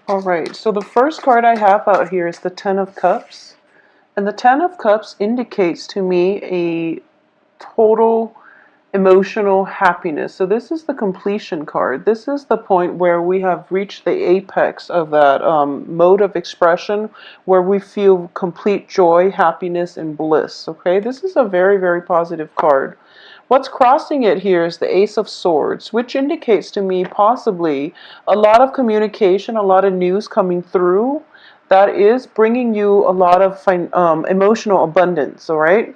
All right, so the first card I have out here is the Ten of Cups. And the Ten of Cups indicates to me a total emotional happiness. So this is the completion card. This is the point where we have reached the apex of that mode of expression where we feel complete joy, happiness, and bliss. Okay, this is a very, very positive card. What's crossing it here is the Ace of Swords, which indicates to me possibly a lot of communication, a lot of news coming through that is bringing you a lot of emotional abundance, all right?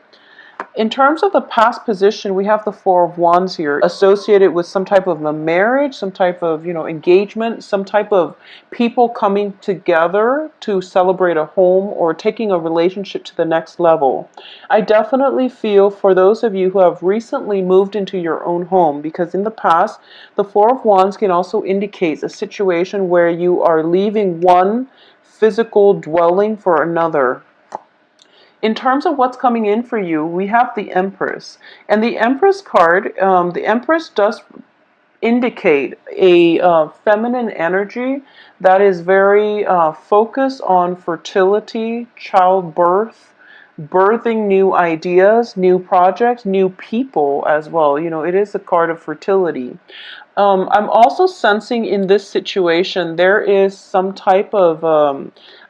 In terms of the past position, we have the Four of Wands here, associated with some type of a marriage, some type of, engagement, some type of people coming together to celebrate a home or taking a relationship to the next level. I definitely feel for those of you who have recently moved into your own home, because in the past, the Four of Wands can also indicate a situation where you are leaving one physical dwelling for another. In terms of what's coming in for you, we have the Empress. And the Empress card, the Empress does indicate a feminine energy that is very focused on fertility, childbirth, birthing new ideas, new projects, new people as well. It is a card of fertility. I'm also sensing in this situation there is some type of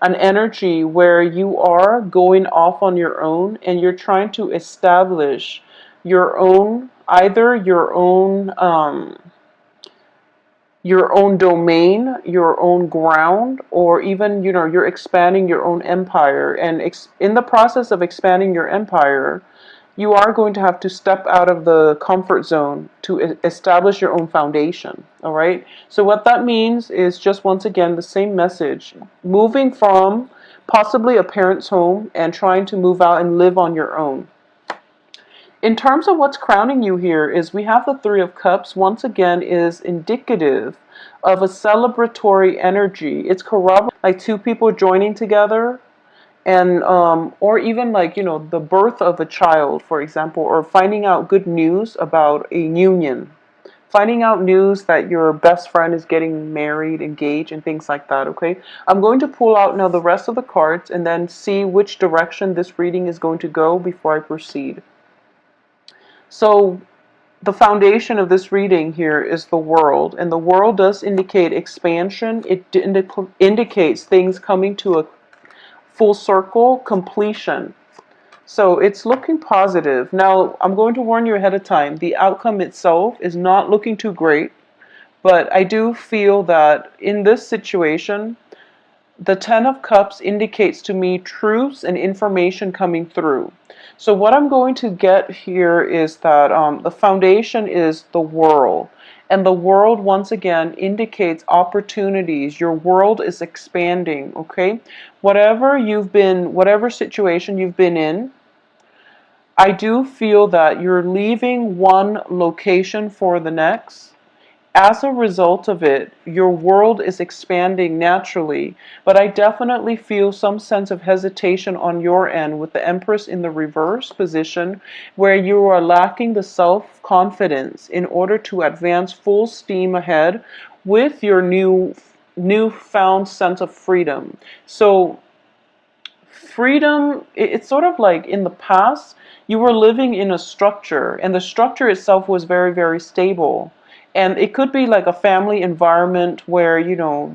an energy where you are going off on your own and you're trying to establish your own, either your own domain, your own ground, or even, you're expanding your own empire. And in the process of expanding your empire, you are going to have to step out of the comfort zone to establish your own foundation. All right. So what that means is just once again the same message: moving from possibly a parent's home and trying to move out and live on your own. In terms of what's crowning you here is we have the Three of Cups. Once again, is indicative of a celebratory energy. It's corroborating like two people joining together, and or even like the birth of a child, for example, or finding out good news about a union, finding out news that your best friend is getting married, engaged, and things like that. Okay, I'm going to pull out now the rest of the cards and then see which direction this reading is going to go before I proceed. So the foundation of this reading here is the World, and the World does indicate expansion. It indicates things coming to a full circle, completion. So it's looking positive. Now, I'm going to warn you ahead of time. The outcome itself is not looking too great, but I do feel that in this situation, the Ten of Cups indicates to me truths and information coming through. So what I'm going to get here is that the foundation is the World. And the World, once again, indicates opportunities. Your world is expanding, okay? Whatever situation you've been in, I do feel that you're leaving one location for the next. As a result of it, your world is expanding naturally, but I definitely feel some sense of hesitation on your end with the Empress in the reverse position, where you are lacking the self-confidence in order to advance full steam ahead with your newfound sense of freedom. So freedom, it's sort of like in the past, you were living in a structure, and the structure itself was very, very stable. And it could be like a family environment where,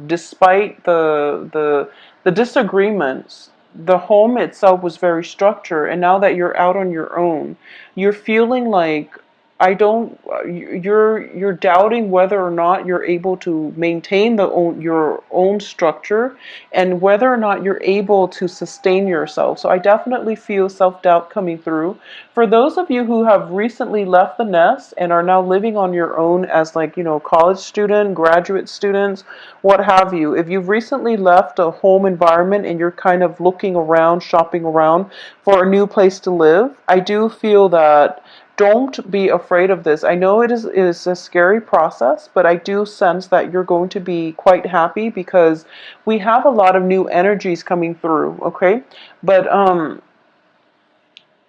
despite the disagreements, the home itself was very structured. And now that you're out on your own, you're feeling like you're doubting whether or not you're able to maintain your own structure, and whether or not you're able to sustain yourself. So I definitely feel self-doubt coming through. For those of you who have recently left the nest and are now living on your own as like, college student, graduate students, what have you. If you've recently left a home environment and you're kind of looking around, shopping around for a new place to live, I do feel that don't be afraid of this. I know it is a scary process, but I do sense that you're going to be quite happy because we have a lot of new energies coming through, okay? But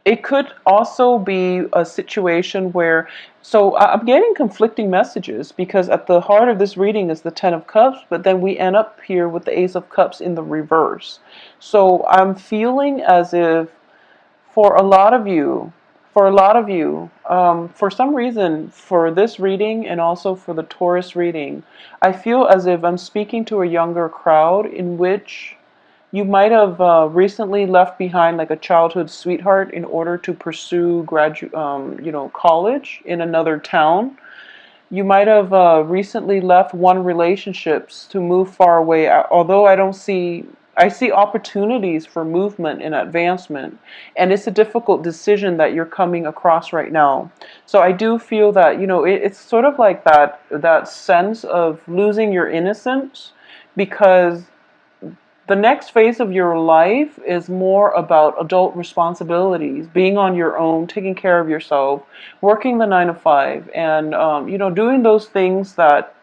It could also be a situation where, so I'm getting conflicting messages because at the heart of this reading is the Ten of Cups, but then we end up here with the Ace of Cups in the reverse. So I'm feeling as if for a lot of you, for some reason, for this reading and also for the Taurus reading, I feel as if I'm speaking to a younger crowd in which you might have recently left behind like a childhood sweetheart in order to pursue college in another town. You might have recently left one relationships to move far away. Although I see opportunities for movement and advancement, and it's a difficult decision that you're coming across right now. So I do feel that it's sort of like that sense of losing your innocence because the next phase of your life is more about adult responsibilities, being on your own, taking care of yourself, working the 9 to 5, and doing those things that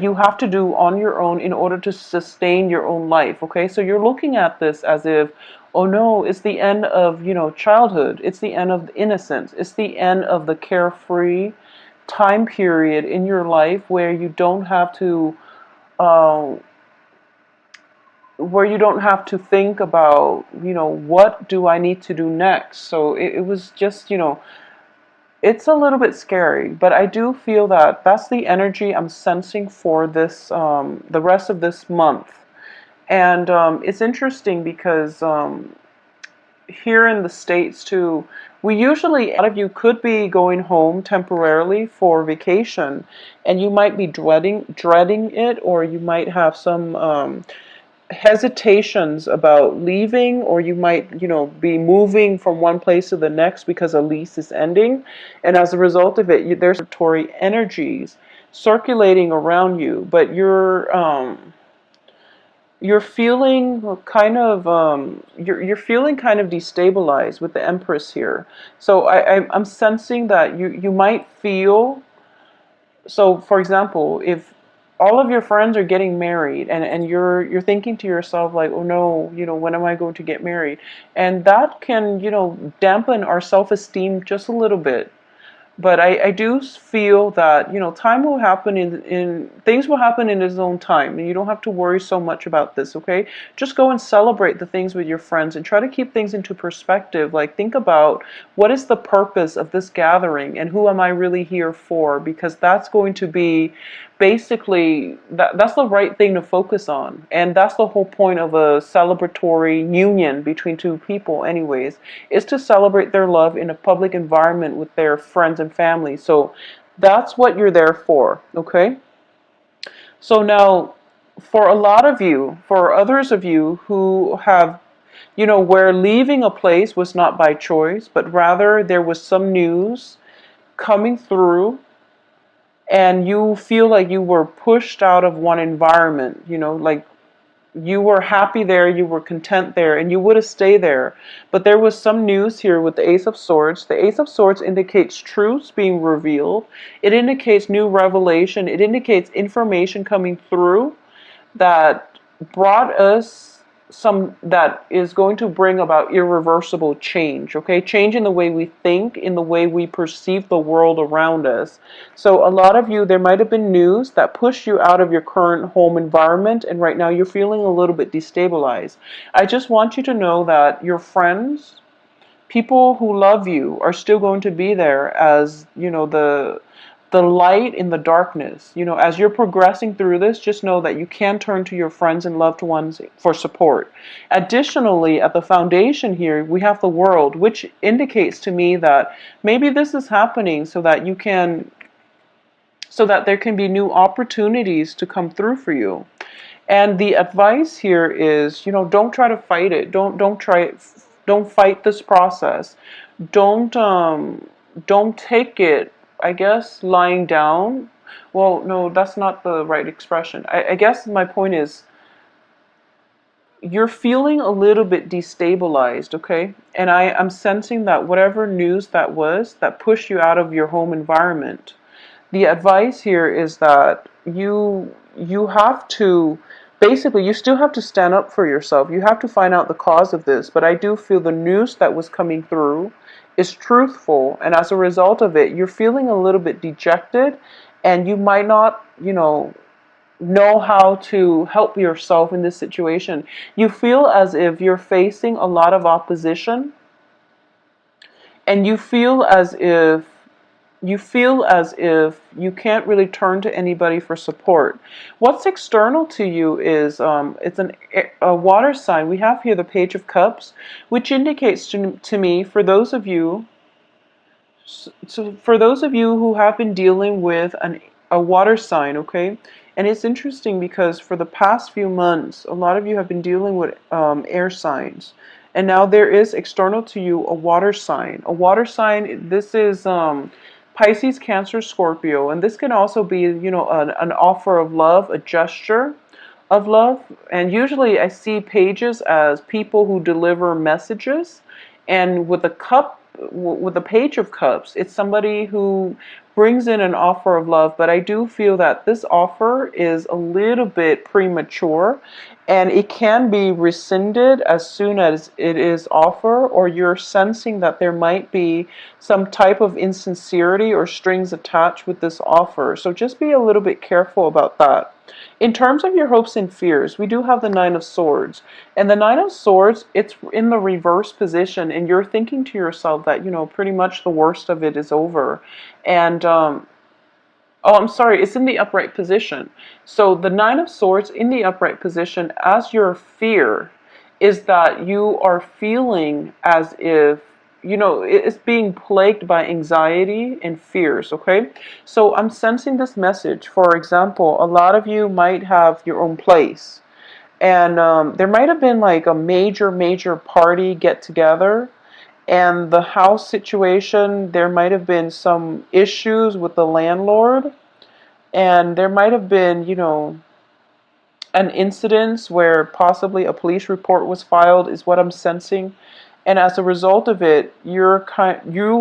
you have to do on your own in order to sustain your own life. Okay, so you're looking at this as if, oh no, it's the end of childhood. It's the end of innocence. It's the end of the carefree time period in your life Uh, where you don't have to think about, what do I need to do next. So it was just, it's a little bit scary, but I do feel that that's the energy I'm sensing for this, the rest of this month. And it's interesting because here in the States too, we usually, a lot of you could be going home temporarily for vacation, and you might be dreading it, or you might have some hesitations about leaving, or you might be moving from one place to the next because a lease is ending, and as a result of it there's Tory energies circulating around you, but you're feeling kind of you're feeling kind of destabilized with the Empress here. So I'm sensing that you might feel, so for example, if all of your friends are getting married, and you're thinking to yourself like, oh no, when am I going to get married? And that can, dampen our self-esteem just a little bit. But I do feel that time will happen in things will happen in its own time, and you don't have to worry so much about this. Okay, just go and celebrate the things with your friends and try to keep things into perspective. Like, think about what is the purpose of this gathering and who am I really here for, because that's going to be basically that's the right thing to focus on, and that's the whole point of a celebratory union between two people anyways, is to celebrate their love in a public environment with their friends and family. So that's what you're there for. Okay, so now for a lot of you, for others of you who have, where leaving a place was not by choice, but rather there was some news coming through, and you feel like you were pushed out of one environment, like you were happy there, you were content there, and you would have stayed there. But there was some news here with the Ace of Swords. The Ace of Swords indicates truths being revealed. It indicates new revelation. It indicates information coming through that brought us some, that is going to bring about irreversible change. Okay, change in the way we think, in the way we perceive the world around us. So a lot of you, there might have been news that pushed you out of your current home environment, and right now you're feeling a little bit destabilized. I just want you to know that your friends, people who love you, are still going to be there as, the light in the darkness. As you're progressing through this, just know that you can turn to your friends and loved ones for support. Additionally, at the foundation here, we have the World, which indicates to me that maybe this is happening so that there can be new opportunities to come through for you. And the advice here is, don't try to fight it. Don't fight this process. Don't take it, I guess, lying down. Well, no, that's not the right expression. I guess my point is, you're feeling a little bit destabilized, okay? And I'm sensing that whatever news that was that pushed you out of your home environment, the advice here is that you have to basically, you still have to stand up for yourself. You have to find out the cause of this. But I do feel the news that was coming through is truthful. And as a result of it, you're feeling a little bit dejected. And you might not, know how to help yourself in this situation. You feel as if you're facing a lot of opposition. And you feel as if you can't really turn to anybody for support. What's external to you is it's a water sign. We have here the Page of Cups, which indicates to me, for those of you who have been dealing with a water sign, okay? And it's interesting because for the past few months, a lot of you have been dealing with air signs. And now there is external to you a water sign. A water sign, this is Pisces, Cancer, Scorpio. And this can also be, an offer of love, a gesture of love. And usually I see pages as people who deliver messages. And with the Page of Cups, it's somebody who brings in an offer of love. But I do feel that this offer is a little bit premature, and it can be rescinded as soon as it is offered, or you're sensing that there might be some type of insincerity or strings attached with this offer. So just be a little bit careful about that. In terms of your hopes and fears, we do have the Nine of Swords. And the Nine of Swords, it's in the reverse position, and you're thinking to yourself that, pretty much the worst of it is over. And, oh, I'm sorry, it's in the upright position. So the Nine of Swords in the upright position, as your fear, is that you are feeling as if it's being plagued by anxiety and fears, okay? So I'm sensing this message. For example, a lot of you might have your own place. And there might have been like a major party get together. And the house situation, there might have been some issues with the landlord. And there might have been, an incident where possibly a police report was filed, is what I'm sensing. And as a result of it, you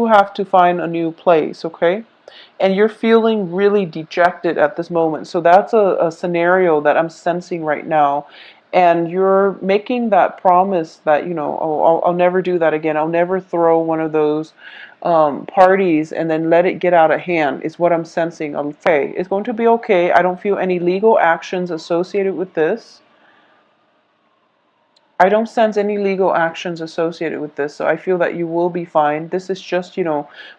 have to find a new place, okay? And you're feeling really dejected at this moment. So that's a scenario that I'm sensing right now. And you're making that promise that, oh, I'll never do that again. I'll never throw one of those parties and then let it get out of hand, is what I'm sensing. Okay, it's going to be okay. I don't feel any legal actions associated with this. I don't sense any legal actions associated with this, so I feel that you will be fine. This is just,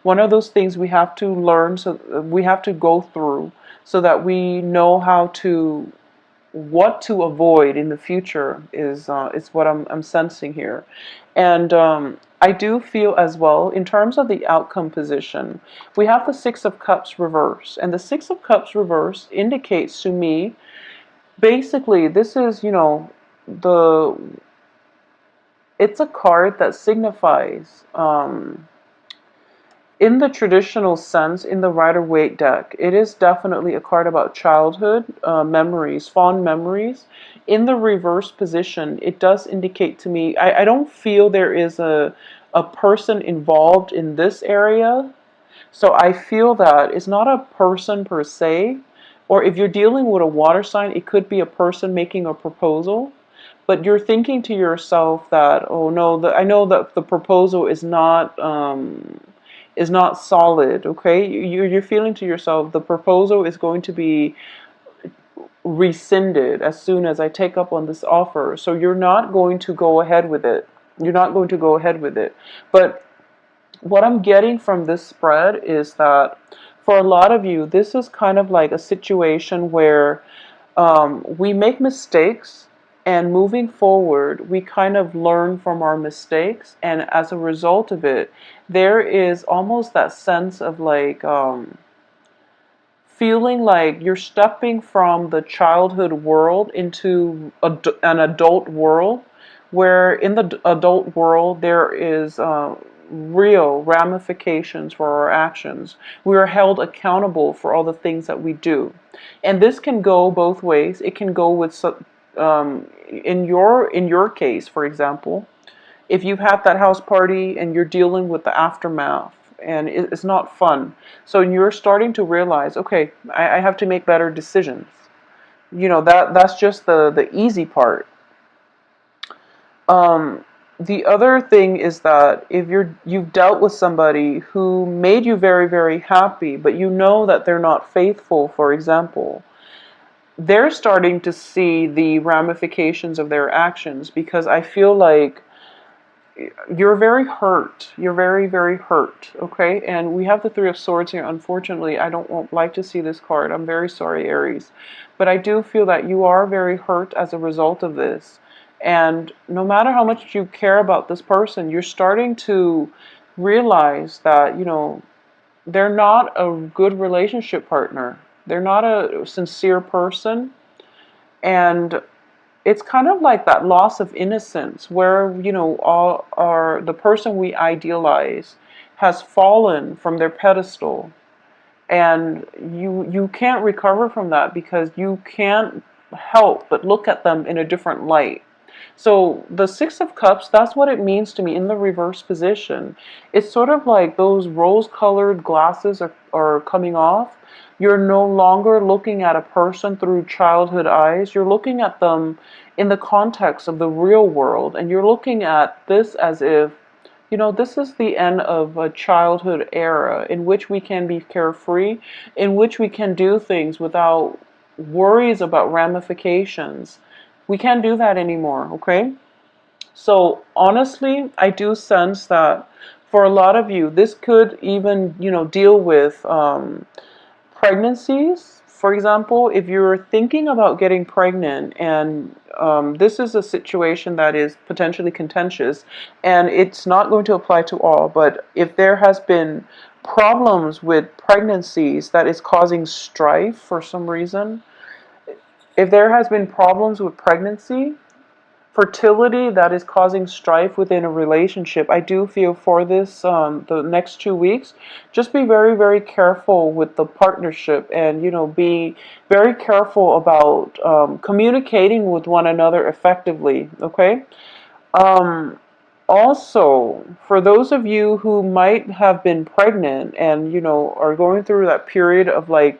one of those things we have to learn, so we have to go through so that we know what to avoid in the future is what I'm sensing here. And I do feel as well, in terms of the outcome position, we have the Six of Cups reverse. And the Six of Cups reverse indicates to me, basically, this is, the it's a card that signifies, in the traditional sense, in the Rider-Waite deck, it is definitely a card about childhood memories, fond memories. In the reverse position, it does indicate to me, I don't feel there is a person involved in this area. So I feel that it's not a person per se, or if you're dealing with a water sign, it could be a person making a proposal. But you're thinking to yourself that, oh no, I know that the proposal is not solid. Okay, you're feeling to yourself the proposal is going to be rescinded as soon as I take up on this offer. So you're not going to go ahead with it. You're not going to go ahead with it. But what I'm getting from this spread is that for a lot of you, this is kind of like a situation where we make mistakes, and moving forward, we kind of learn from our mistakes. And as a result of it, there is almost that sense of like feeling like you're stepping from the childhood world into an adult world, where in the adult world there is real ramifications for our actions. We are held accountable for all the things that we do. And this can go both ways. It can go with, in your case, for example, if you've had that house party and you're dealing with the aftermath and it's not fun. So you're starting to realize, okay, I have to make better decisions. that's just the easy part. Um, the other thing is that if you've dealt with somebody who made you very, very happy, but you know that they're not faithful, for example, they're starting to see the ramifications of their actions, because I feel like you're very hurt. You're very, very hurt. Okay. And we have the Three of Swords here. Unfortunately, I don't like to see this card. I'm very sorry, Aries. But I do feel that you are very hurt as a result of this. And no matter how much you care about this person, you're starting to realize that, they're not a good relationship partner. They're not a sincere person. And it's kind of like that loss of innocence where, all our the person we idealize has fallen from their pedestal, and you can't recover from that because you can't help but look at them in a different light. So the Six of Cups, that's what it means to me in the reverse position. It's sort of like those rose-colored glasses are coming off. You're no longer looking at a person through childhood eyes. You're looking at them in the context of the real world. And you're looking at this as if, this is the end of a childhood era in which we can be carefree, in which we can do things without worries about ramifications. We can't do that anymore, okay? So honestly, I do sense that for a lot of you, this could even, deal with pregnancies. For example, if you're thinking about getting pregnant and this is a situation that is potentially contentious, and it's not going to apply to all, but if there has been problems with pregnancies that is causing strife for some reason, if there has been problems with pregnancy, fertility that is causing strife within a relationship, I do feel for this the next 2 weeks, just be very, very careful with the partnership, and be very careful about communicating with one another effectively. Okay. Um, Also, for those of you who might have been pregnant and are going through that period of like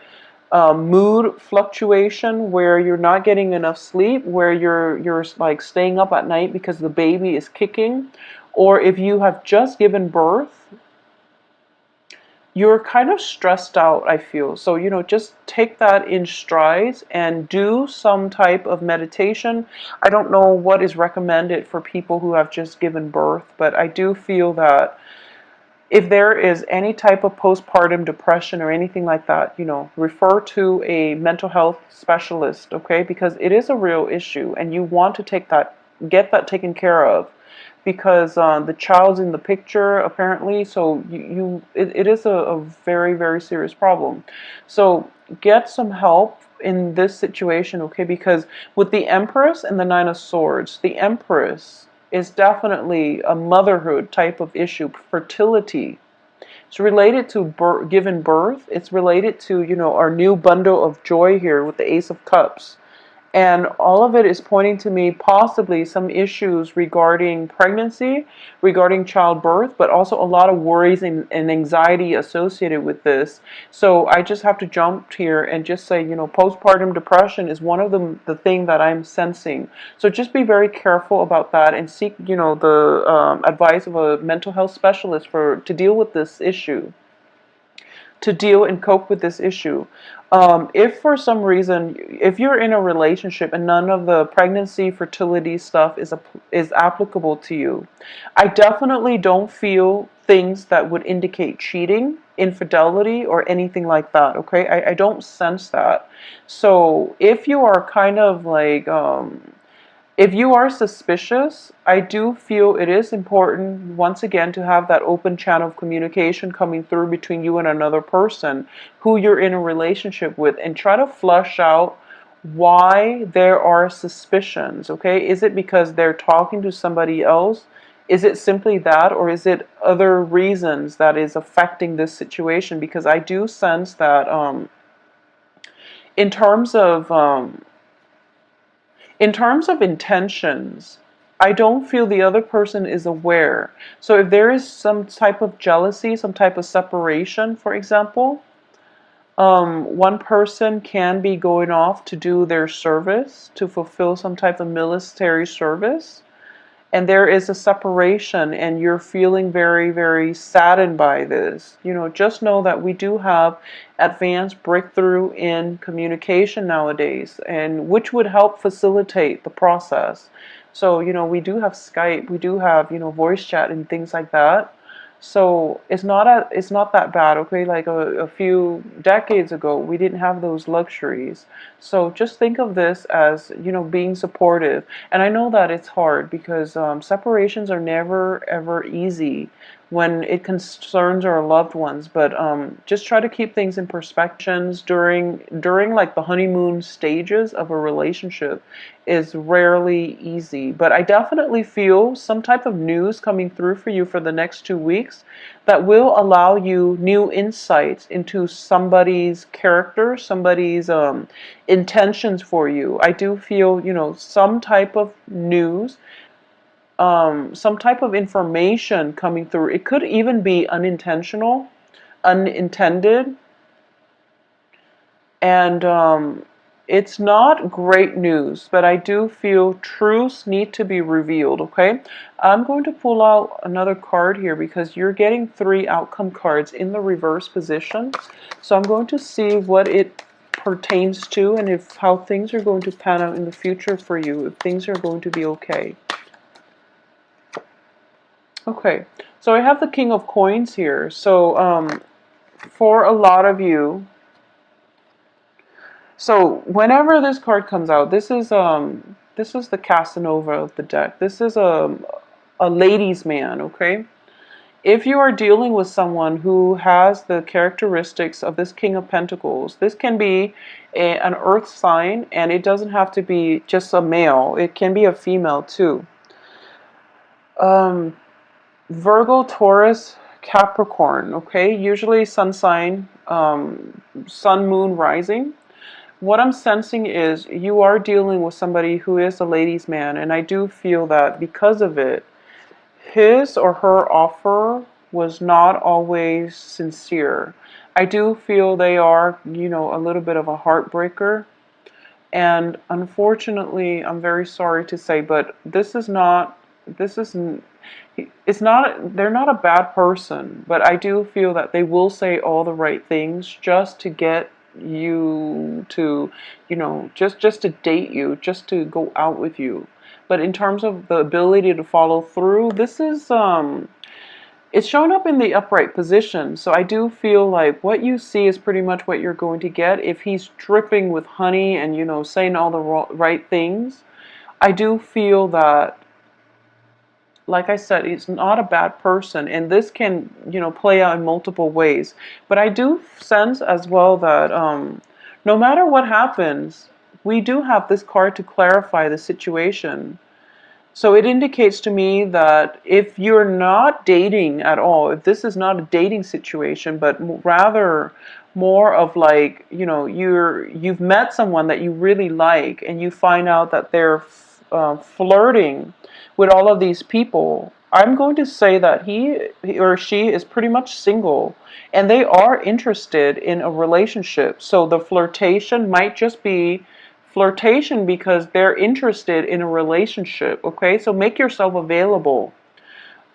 mood fluctuation where you're not getting enough sleep, where you're like staying up at night because the baby is kicking, or if you have just given birth, you're kind of stressed out, I feel. So, just take that in strides and do some type of meditation. I don't know what is recommended for people who have just given birth, but I do feel that if there is any type of postpartum depression or anything like that, refer to a mental health specialist, okay? Because it is a real issue and you want to get that taken care of, because the child's in the picture apparently, so it is a very, very serious problem. So get some help in this situation, okay? Because with the Empress and the Nine of Swords, the Empress is definitely a motherhood type of issue, fertility. It's related to given birth. It's related to, our new bundle of joy here with the Ace of Cups. And all of it is pointing to me possibly some issues regarding pregnancy, regarding childbirth, but also a lot of worries and anxiety associated with this. So I just have to jump here and just say, postpartum depression is one of the thing that I'm sensing. So just be very careful about that and seek, the advice of a mental health specialist to deal with this issue, to deal and cope with this issue. If for some reason, if you're in a relationship and none of the pregnancy, fertility stuff is applicable to you, I definitely don't feel things that would indicate cheating, infidelity, or anything like that. Okay, I don't sense that. So if you are kind of like if you are suspicious, I do feel it is important, once again, to have that open channel of communication coming through between you and another person who you're in a relationship with, and try to flush out why there are suspicions, okay? Is it because they're talking to somebody else? Is it simply that, or is it other reasons that is affecting this situation? Because I do sense that in terms of intentions, I don't feel the other person is aware. So if there is some type of jealousy, some type of separation, for example, One person can be going off to do their service, to fulfill some type of military service, and there is a separation, and you're feeling very, very saddened by this. Just know that we do have advanced breakthrough in communication nowadays, and which would help facilitate the process. So, we do have Skype, we do have, voice chat and things like that. So it's not that bad, okay? Like a few decades ago, we didn't have those luxuries. So just think of this as, being supportive. And I know that it's hard because separations are never ever easy when it concerns our loved ones. But just try to keep things in perspective during like the honeymoon stages of a relationship is rarely easy. But I definitely feel some type of news coming through for you for the next 2 weeks that will allow you new insights into somebody's character, somebody's intentions for you. I do feel, some type of news, some type of information coming through. It could even be unintentional, unintended, and it's not great news, but I do feel truths need to be revealed, okay? I'm going to pull out another card here because you're getting 3 outcome cards in the reverse position. So I'm going to see what it pertains to and if how things are going to pan out in the future for you, if things are going to be okay. Okay, so I have the King of Coins here. So for a lot of you, so whenever this card comes out, this is the Casanova of the deck. This is a ladies' man, okay? If you are dealing with someone who has the characteristics of this King of Pentacles, this can be an earth sign, and it doesn't have to be just a male. It can be a female too. Virgo, Taurus, Capricorn, okay? Usually sun sign, sun, moon, rising. What I'm sensing is you are dealing with somebody who is a ladies' man, and I do feel that because of it, his or her offer was not always sincere. I do feel they are, a little bit of a heartbreaker. And unfortunately, I'm very sorry to say, but this is not, it's not, they're not a bad person, but I do feel that they will say all the right things just to get you to, just to date you, just to go out with you. But in terms of the ability to follow through, this is, it's shown up in the upright position. So I do feel like what you see is pretty much what you're going to get. If he's dripping with honey and, saying all the right things, I do feel that, like I said, he's not a bad person, and this can, play out in multiple ways. But I do sense as well that no matter what happens, we do have this card to clarify the situation. So it indicates to me that if you're not dating at all, if this is not a dating situation, but rather more of like, you've met someone that you really like, and you find out that they're flirting with all of these people, I'm going to say that he or she is pretty much single, and they are interested in a relationship. So the flirtation might just be flirtation because they're interested in a relationship, okay? So make yourself available.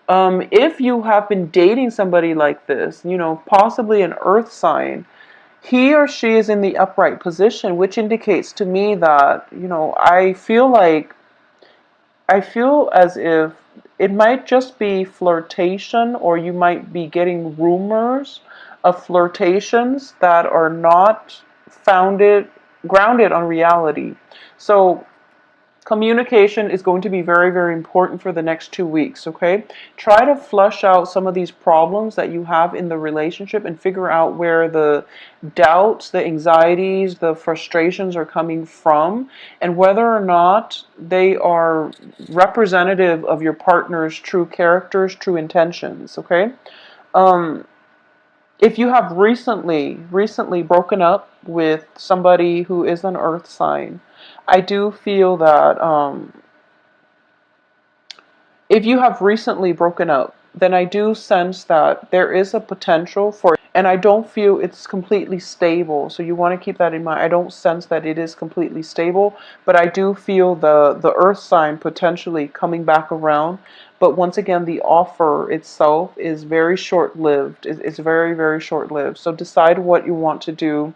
If you have been dating somebody like this, possibly an earth sign, he or she is in the upright position, which indicates to me that, I feel as if it might just be flirtation, or you might be getting rumors of flirtations that are not grounded on reality. So communication is going to be very, very important for the next 2 weeks, okay? Try to flush out some of these problems that you have in the relationship and figure out where the doubts, the anxieties, the frustrations are coming from, and whether or not they are representative of your partner's true characters, true intentions, okay? If you have recently broken up with somebody who is an earth sign, I do feel that if you have recently broken up, then I do sense that there is a potential for, And I don't feel it's completely stable. So you want to keep that in mind. I don't sense that it is completely stable, but I do feel the earth sign potentially coming back around. But once again, the offer itself is very short-lived. It's very, very short-lived. So decide what you want to do.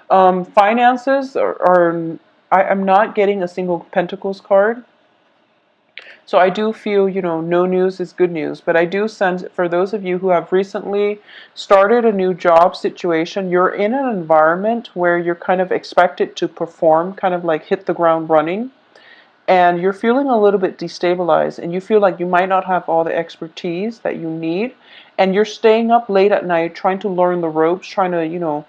Finances I'm not getting a single Pentacles card. So I do feel, no news is good news, but I do sense for those of you who have recently started a new job situation, you're in an environment where you're kind of expected to perform, kind of like hit the ground running, and you're feeling a little bit destabilized, and you feel like you might not have all the expertise that you need, and you're staying up late at night trying to learn the ropes, trying to,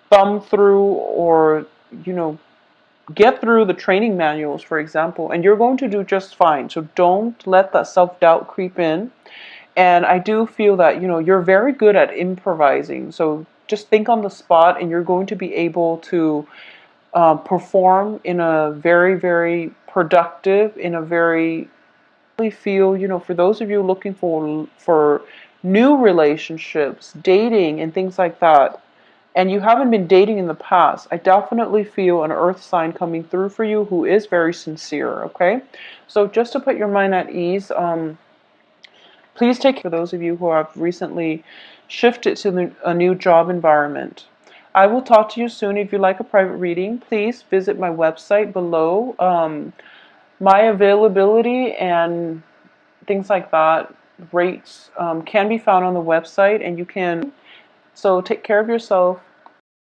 thumb through or, you know, get through the training manuals, for example, and you're going to do just fine. So don't let that self-doubt creep in. And I do feel that, you're very good at improvising. So just think on the spot and you're going to be able to perform in a very, very productive, in a very feel, for those of you looking for new relationships, dating and things like that, and you haven't been dating in the past, I definitely feel an earth sign coming through for you who is very sincere, okay? So just to put your mind at ease, please take care for those of you who have recently shifted to a new job environment. I will talk to you soon. If you'd like a private reading, please visit my website below. My availability and things like that, rates, can be found on the website, and you can. So take care of yourself.